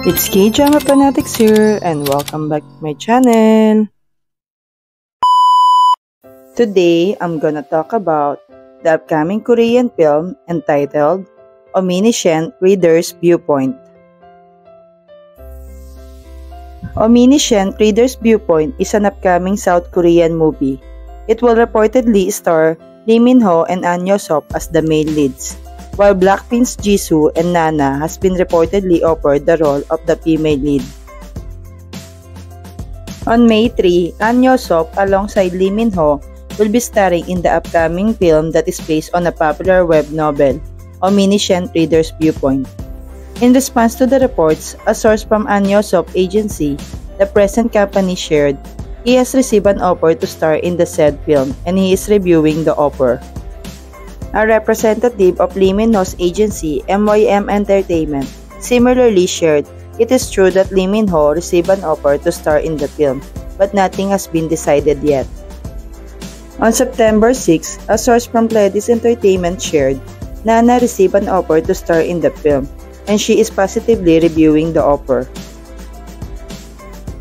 It's K-Drama Fanatics here and welcome back to my channel. Today, I'm gonna talk about the upcoming Korean film entitled Omniscient Reader's Viewpoint. Omniscient Reader's Viewpoint is an upcoming South Korean movie. It will reportedly star Lee Min-ho and Ahn Hyo-seop as the male leads, while Blackpink's Jisoo and Nana has been reportedly offered the role of the female lead. On May 3, Ahn Hyo-seop alongside Lee Min-ho will be starring in the upcoming film that is based on a popular web novel, Omniscient Reader's Viewpoint. In response to the reports, a source from Ahn Hyo-seop agency, the present company, shared he has received an offer to star in the said film and he is reviewing the offer. A representative of Lee Min-ho's agency, MYM Entertainment, similarly shared it is true that Lee Min-ho received an offer to star in the film, but nothing has been decided yet. On September 6, a source from Pledis Entertainment shared Nana received an offer to star in the film, and she is positively reviewing the offer.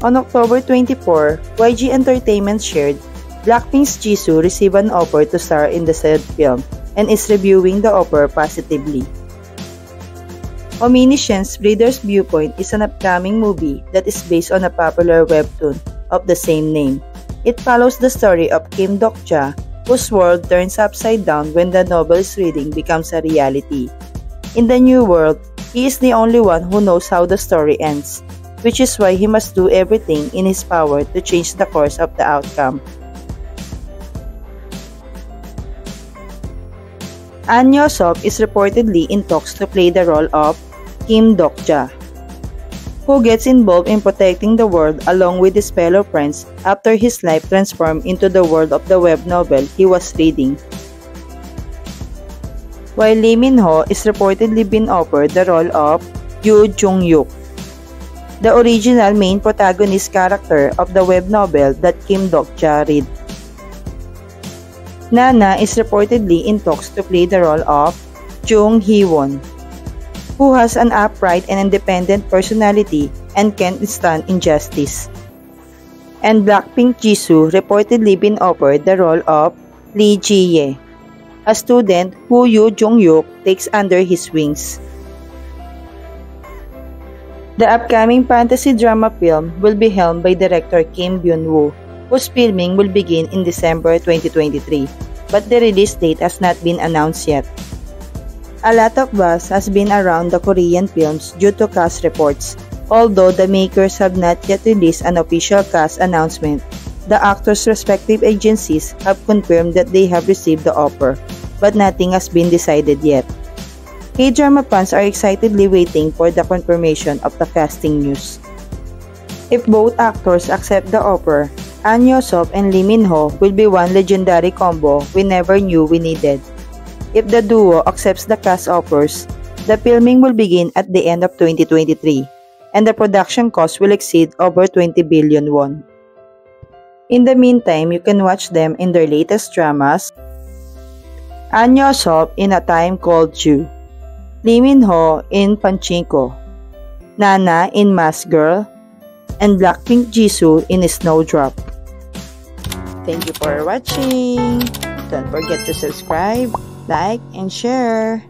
On October 24, YG Entertainment shared Blackpink's Jisoo received an offer to star in the said film and is reviewing the offer positively. Omniscient Reader's Viewpoint is an upcoming movie that is based on a popular webtoon of the same name. It follows the story of Kim Dok-ja, whose world turns upside down when the novel's reading becomes a reality. In the new world, he is the only one who knows how the story ends, which is why he must do everything in his power to change the course of the outcome. Ahn Hyo-seop is reportedly in talks to play the role of Kim Dok-ja, who gets involved in protecting the world along with his fellow friends after his life transformed into the world of the web novel he was reading. While Lee Min-ho is reportedly been offered the role of Yoo Jung-yuk, the original main protagonist character of the web novel that Kim Dok-ja read. Nana is reportedly in talks to play the role of Jung Hee-won, who has an upright and independent personality and can't stand injustice. And Blackpink Jisoo reportedly been offered the role of Lee Ji-ye, a student who Yoo Jung-yuk takes under his wings. The upcoming fantasy drama film will be helmed by director Kim Byun-woo, whose filming will begin in December 2023, but the release date has not been announced yet. A lot of buzz has been around the Korean films due to cast reports. Although the makers have not yet released an official cast announcement, the actors' respective agencies have confirmed that they have received the offer, but nothing has been decided yet. K-drama fans are excitedly waiting for the confirmation of the casting news. If both actors accept the offer, Ahn Hyo-seop and Lee Min-ho will be one legendary combo we never knew we needed. If the duo accepts the cast offers, the filming will begin at the end of 2023, and the production cost will exceed over 20 billion won. In the meantime, you can watch them in their latest dramas: Ahn Hyo-seop in A Time Called You, Lee Min-ho in Pachinko, Nana in Mask Girl, and Blackpink Jisoo in Snowdrop. Thank you for watching. Don't forget to subscribe, like, and share.